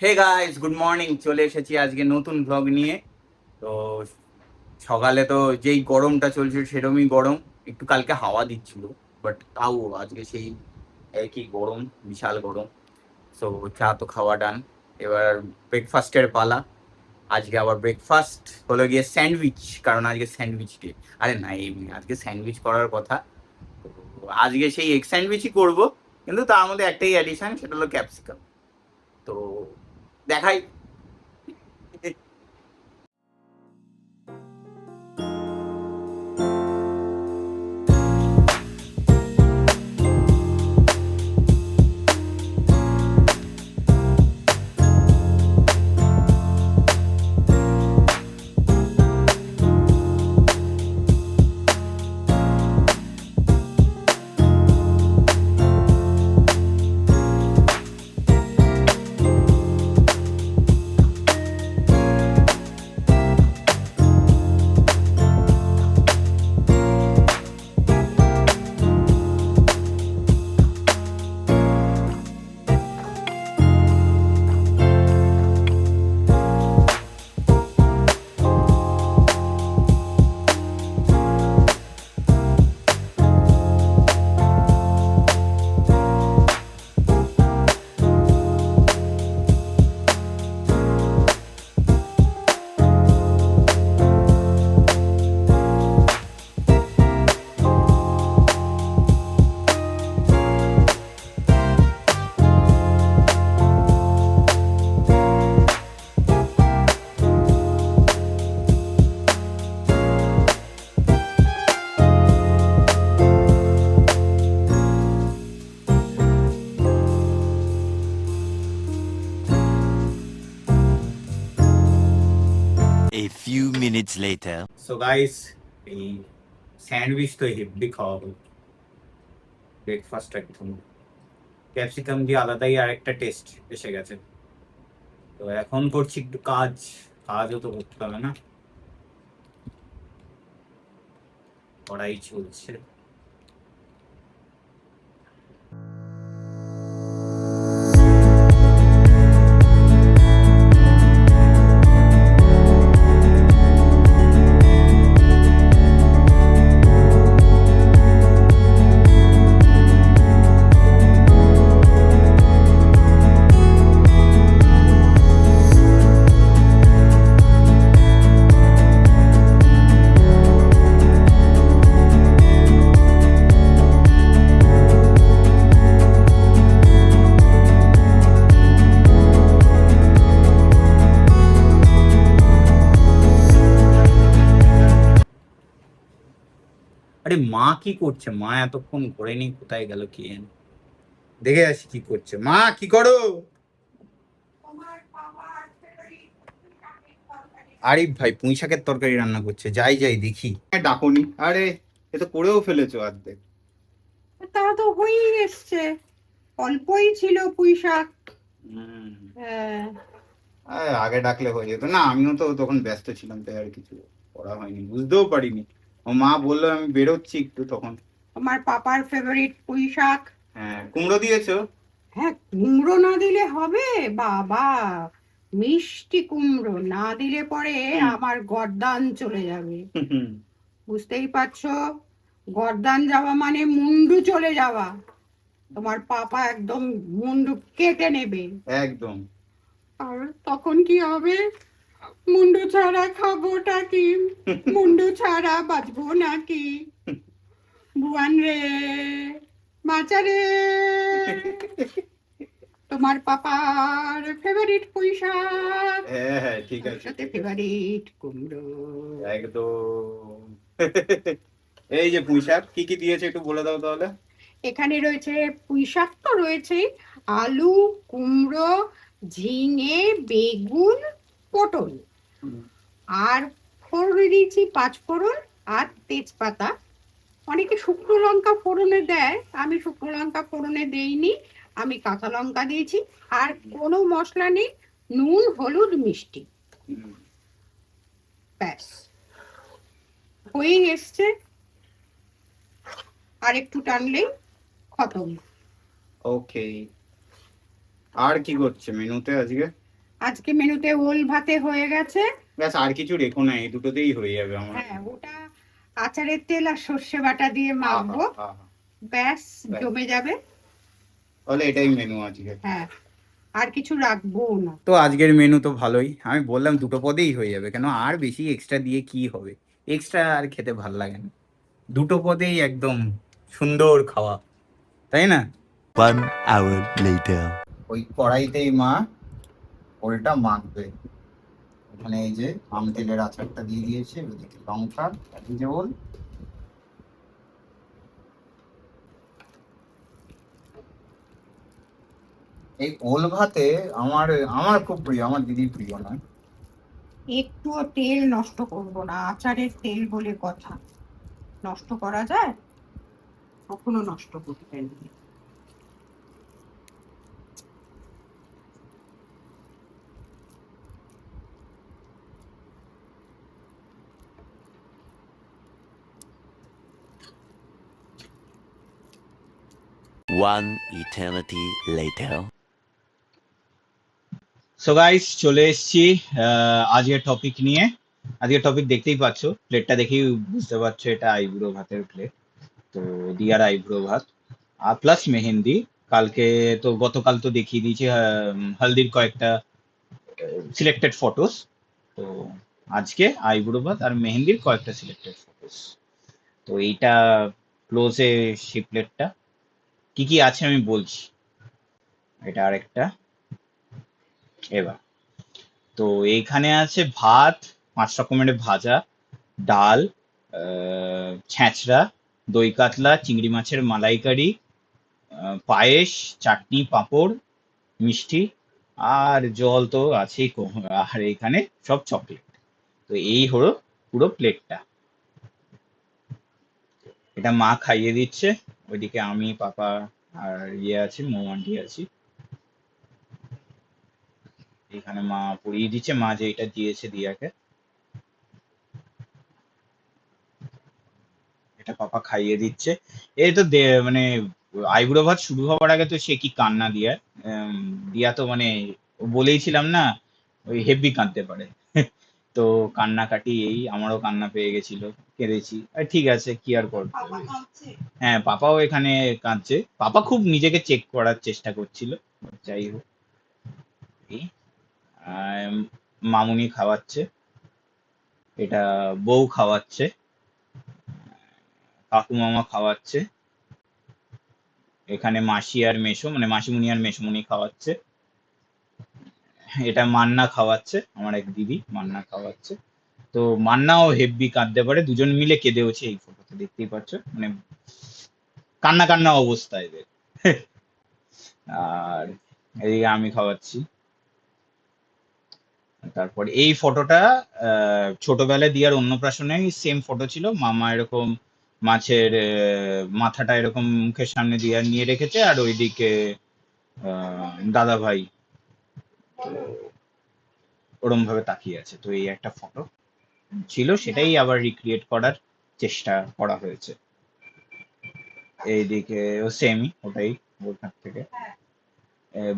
Hey guys, good morning. চলে এসেছি আজকে নতুন ব্লগ নিয়ে। তো সকালে তো যেই গরমটা চলছে সেরকমই গরম। একটু কালকে হাওয়া দিচ্ছিল, বাট তাও আজকে সেই একই গরম, বিশাল গরম। সো চা তো খাওয়া ডান। এবার ব্রেকফাস্টের পালা। আজকে আবার ব্রেকফাস্ট হলো গিয়ে স্যান্ডউইচ, কারণ আজকে স্যান্ডউইচ ডে। আরে না, এমনি আজকে স্যান্ডউইচ করার কথা। তো আজকে সেই এগ স্যান্ডউইচই করবো, কিন্তু তার মধ্যে একটাই অ্যাডিশন, সেটা হলো ক্যাপসিকাম। তো দেখাই। A few minutes later. So guys, এই স্যান্ডউইচ তো হেভি খাওয়া হলো। ব্রেকফাস্ট একদম ক্যাপসিকাম দিয়ে আলাদাই আরেকটা টেস্ট এসে গেছে। তো এখন করছি একটু কাজ। কাজও তো করতে হবে না, করাই চলছে। আরে মা কি করছে? মা এতক্ষণ ঘোরেনি, কোথায় গেল কি জানি। দেখে আসি কি করছে। মা কি করো? আরিফ ভাই পুঁই শাকের তরকারি রান্না করছে, যাই যাই দেখি। ডাকনি? আরে এ তো করেও ফেলেছো অর্ধেক। তা তো হয়েই এসছে, অল্পই ছিল পুঁই শাক। হুম। হ্যাঁ, আগে ডাকলে হয়ে যেত না, আমিও তো তখন ব্যস্ত ছিলাম, তাই আর কিছু করা হয়নি, বুঝতেও পারিনি। ও মা বললো আমি বেরোচ্ছি একটু তখন। আমার পাপার ফেভারিট পুঁই শাক। হ্যাঁ, কুমড়ো দিয়েছো? হ্যাঁ, কুমড়ো না দিলে হবে? বাবা, মিষ্টি কুমড়ো না দিলে পরে হুম। আমার গর্দান চলে যাবে। হুম। বুঝতেই পারছো, গর্দান যাওয়া মানে মুন্ডু চলে যাওয়া। তোমার পাপা একদম মুন্ডু কেটে নেবে। একদম। আর তখন কি হবে? মুন্ডু ছাড়া খাবোটা কি? মুন্ডু ছাড়া বাঁচবো নাকি? বুয়ান রে, বাঁচা রে। তোমার পাপার ফেভারিট পুঁই শাক, হ্যাঁ হ্যাঁ, ঠিক তার আছে সাথে ঠিক আছে। ফেভারিট কুমড়ো। একদম। এই যে পুঁই শাক কি কি দিয়েছে একটু বলে দাও তাহলে। এখানে রয়েছে পুঁই শাক, তো রয়েছে আলু, কুমড়ো, ঝিঙে, বেগুন, পটল। হুম। আর ফোড়নে দিয়েছি পাঁচ ফোড়ন আর তেজপাতা। অনেকে শুকনো লঙ্কা ফোড়নে দেয়, আমি শুকনো লঙ্কা ফোড়নে দেইনি, আমি কাঁচা লঙ্কা দিয়েছি। আর কোনো মশলা নেই, নুন, হলুদ, মিষ্টি, হুম। ব্যাস হয়েই এসছে। আর একটু টানলেই খতম। ওকে। আর কি করছে মেনুতে আজকে? আজকে মেনুতে ওল ভাতে হয়ে গেছে। ব্যাস, আর কিছু রেখো না, এই দুটোতেই হয়ে যাবে আমার। হ্যাঁ, ওটা আচারের তেল আর সর্ষে বাটা দিয়ে মাখবো, আহা, ব্যাস ব্যাস। জমে যাবে। তাহলে এটাই মেনু আজকে। হ্যাঁ, আর কিছু রাখবো না। তো আজকের মেনু তো ভালোই, আমি বললাম দুটো পদেই হয়ে যাবে, কেন আর বেশি এক্সট্রা দিয়ে কি হবে, এক্সট্রা আর খেতে ভাল লাগে না, দুটো পদেই একদম সুন্দর খাওয়া, তাই না? 1 hour later. ওই কড়াইতেই মা ওলটা মাখবে। ওখানে এই যে আম তেলের আচারটা দিয়ে দিয়েছে, ওদিকে লঙ্কা, এই যে ওল। এই ওল ভাতে আমার আমার খুব প্রিয়, আমার দিদির প্রিয় নয়। একটুও তেল নষ্ট করব না, আচারের তেল বলে কথা, নষ্ট করা যায়? কখনো নষ্ট করতে নেই। One eternity later. So guys, চলে এসেছি আজকের টপিক নিয়ে। আজকের টপিক দেখতেই পাচ্ছ, প্লেটটা দেখেই বুঝতে পারছো এটা আইবুড়ো ভাতের প্লেট। তো দিয়ার আইবুড়ো ভাত আর প্লাস মেহেন্দি। গতকাল তো দেখিয়ে দিয়েছি হলদির কয়েকটা সিলেক্টেড ফটোস। তো আজকে আইবুড়ো ভাত আর মেহেন্দির কয়েকটা সিলেক্টেড ফটোস। তো এইটা ক্লোজে সেই প্লেটটা কি কি আছে আমি বলছি। এটা আরেকটা। এবার তো এইখানে আছে ভাত, 5 রকমের ভাজা, ডাল, ছেঁচড়া, দই কাতলা, চিংড়ি মাছের মালাইকারি, পায়েস, চাটনি, পাঁপড়, মিষ্টি, আর জল তো আছেই আর এখানে সব চকলেট। তো এই হলো পুরো প্লেটটা। এটা মা খাইয়ে দিচ্ছে, ওইদিকে আমি, পাপা আর আছি, মৌমান্টি আছি। এখানে মা পরিয়ে দিচ্ছে, মা যে এটা দিয়েছে দিয়াকে, এটা পাপা খাইয়ে দিচ্ছে। এই তো মানে আইবুড়ো ভাত শুরু হওয়ার আগে তো সে কি কান্না দিয়া। দিয়া তো মানে বলেইছিলাম না, ওই হেভি কাঁদতে পারে। তো কান্নাকাটি, এই আমারও কান্না পেয়ে গেছিল, কেঁদেছি। আর ঠিক আছে, কি আর করতে হবে। হ্যাঁ, পাপাও এখানে কাঁদছে। পাপা খুব নিজেকে চেক করার চেষ্টা করছিল। যাই হোক, এই মামুনি খাওয়াচ্ছে, এটা বউ খাওয়াচ্ছে, কাকু মামা খাওয়াচ্ছে, এখানে মাসি আর মেসো, মানে মাসিমুনি আর মেসমুনি খাওয়াচ্ছে, এটা মান্না খাওয়াচ্ছে, আমার এক দিদি মান্না খাওয়াচ্ছে। তো মান্নাও হেব্বি কাঁদতে পারে, দুজন মিলে কেঁদেওছে এই ফটোতে, দেখতেই পাচ্ছ, মানে কান্না কান্না অবস্থা এদের। আর এদিকে আমি খাওয়াচ্ছি। তারপর এই ফটোটা ছোটবেলায় দিয়ার অন্নপ্রাশনে সেম ফটো ছিল। মামা এরকম মাছের মাথাটা এরকম মুখের সামনে দিয়ে নিয়ে রেখেছে, আর ওইদিকে দাদা ভাই ওরম ভাবে তাকিয়ে আছে। তো এই একটা ফটো ছিল, সেটাই আবার রিক্রিয়েট করার চেষ্টা করা হয়েছে। এইদিকে ও সেমই, ওটাই ওখান থেকে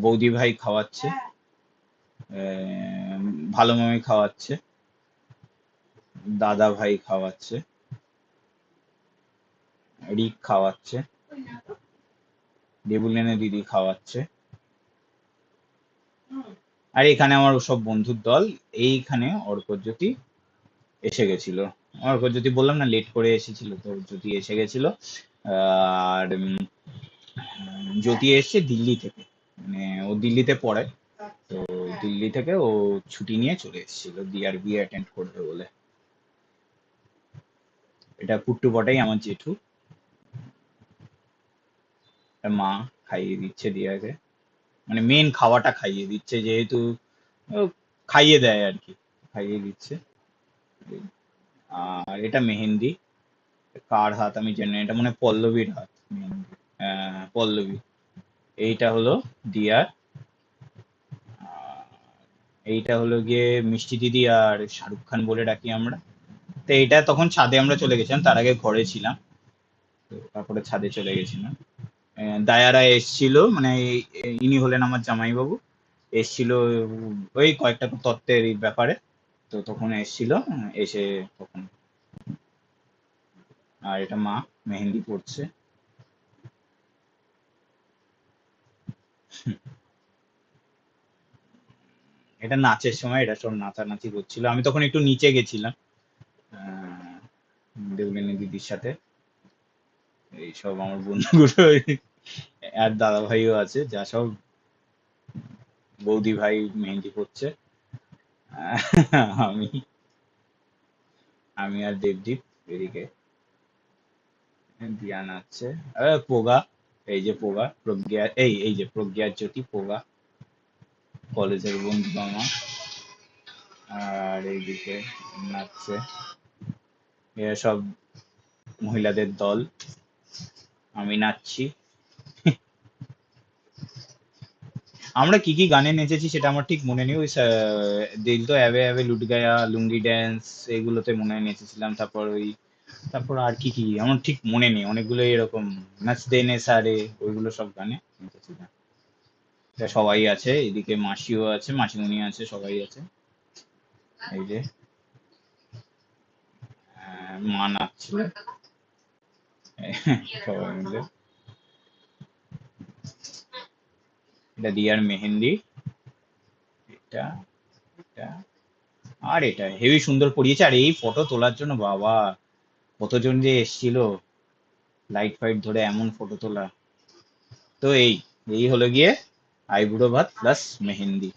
বৌদি ভাই খাওয়াচ্ছে, ভালো মামি খাওয়াচ্ছে, দাদা ভাই খাওয়াচ্ছে, রিক খাওয়াচ্ছে, দেবুলেনে দিদি খাওয়াচ্ছে। আর এখানে আমার সব বন্ধুর দল। এইখানে অর্কজ্যোতি এসে গেছিল। অর্কজ্যোতি বললাম না লেট করে এসেছিল, তো জ্যোতি এসে গেছিল। আর জ্যোতি এসছে দিল্লি থেকে, মানে ও দিল্লিতে পড়ে। তো দিল্লি থেকে ও ছুটি নিয়ে চলে এসেছিল দিয়ার বিয়ে অ্যাটেন্ড করবে বলে। এটা পুট্টু বটাই আমার জেঠু। মা খাইয়ে দিচ্ছে দিয়াকে, মানে মেন খাওয়াটা খাইয়ে দিচ্ছে, যেহেতু ও খাইয়ে দেয় আর কি, খাইয়ে দিচ্ছে। আর এটা মেহেন্দি, কার হাত আমি জানি না, এটা মনে হয় পল্লবীর হাত, মেহেন্দি। পল্লবী। এইটা হলো দিয়ার। আর এইটা হলো গিয়ে মিষ্টি দিদি আর শাহরুখ খান বলে ডাকি আমরা। তো এইটা তখন ছাদে আমরা চলে গেছিলাম, তার আগে ঘরে ছিলাম। তো তারপরে ছাদে চলে গেছিলাম। দায়ারা এসছিল, মানে ইনি হলেন আমার জামাইবাবু। এসছিল ওই কয়েকটা তত্ত্বের এই ব্যাপারে, তো তখন এসছিল, এসে তখন। আর এটা মা মেহেন্দি পড়ছে। এটা নাচের সময়, এটা সব নাচানাচি করছিল, আমি তখন একটু নিচে গেছিলাম দেবলিনী দিদির সাথে। এইসব আমার বন্ধুগুলো, আর দাদা ভাইও আছে, যা সব বৌদি ভাই মেহেন্দি পড়ছে। আমি আমি আর দেবদীপ এদিকে দিয়া নাচছে। পোগা, এই যে পোগা, প্রজ্ঞা, এই যে প্রজ্ঞার জ্যোতি পোগা, কলেজের বন্ধু আমার। আর এইদিকে নাচছে, এরা সব মহিলাদের দল, আমি নাচছি। আমরা কি কি গানে নেচেছি সেটা আমার ঠিক মনে নেই, ওই দিল তো অ্যাবে অ্যাবে লুট গায়া, লুঙ্গি ড্যান্স, এগুলোতে মনে হয় নেচেছিলাম। তারপর তারপর আর কি কি আমার ঠিক মনে নেই, অনেকগুলো এরকম নাচ দে নে সারে, ওইগুলো সব গানে নেচেছিলাম। এটা সবাই আছে, এদিকে মাসিও আছে, মাসিমণি আছে, সবাই আছে। এই যে মা নাচছিল সবাই মিলে। এটা দিয়ার মেহেন্দি, এটা এটা আর এটা হেভি সুন্দর পরিয়েছে। আর এই ফটো তোলার জন্য বাবা কতজন যে এসেছিল, লাইট ফাইট ধরে এমন ফটো তোলা। তো এই এই হলো গিয়ে আইবুড়ো ভাত প্লাস মেহেন্দি।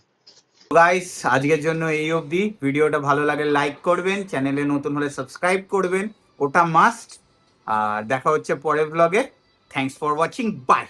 গাইস আজকের জন্য এই অবধি। ভিডিওটা ভালো লাগলে লাইক করবেন, চ্যানেলে নতুন হলে সাবস্ক্রাইব করবেন, ওটা মাস্ট। আর দেখা হচ্ছে পরের ব্লগে। Thanks for watching, by.